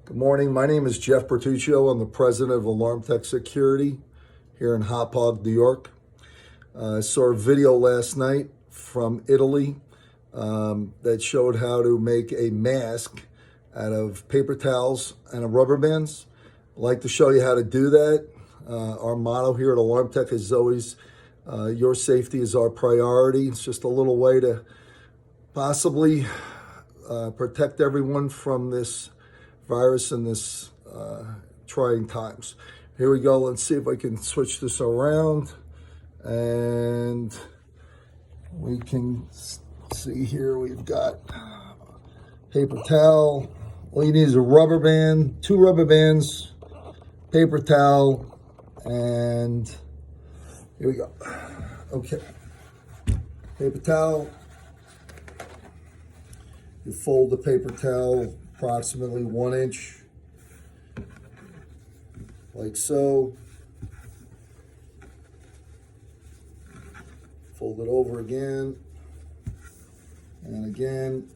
Good morning. My name is Jeff Bertuccio. I'm the president of Alarm Tech Security here in Hauppauge, New York. I saw a video last night from Italy that showed how to make a mask out of paper towels and rubber bands. I'd like to show you how to do that. Our motto here at Alarm Tech is always, your safety is our priority. It's just a little way to possibly protect everyone from this virus in this trying times. Here we go. Let's see if I can switch this around, and we can see here we've got paper towel. All you need is a rubber band, 2 rubber bands, paper towel, and here we go. Okay, paper towel. You fold the paper towel approximately 1 inch, like so. Fold it over again and again.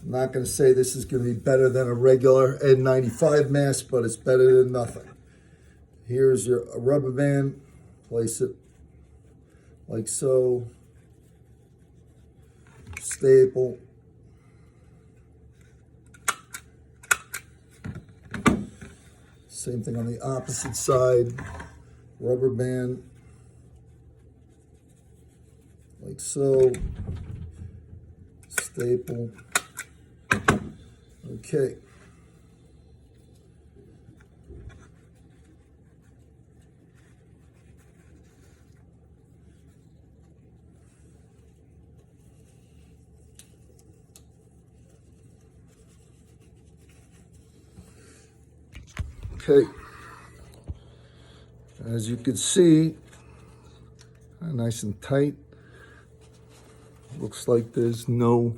I'm not going to say this is going to be better than a regular N95 mask, but it's better than nothing. Here's your rubber band. Place it like so. Staple. Same thing on the opposite side. Rubber band, like so. Staple. Okay. Okay, as you can see, nice and tight. Looks like there's no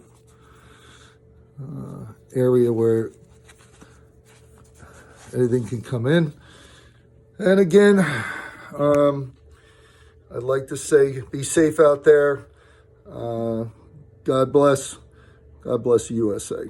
area where anything can come in. And again, I'd like to say, be safe out there. God bless. God bless the USA.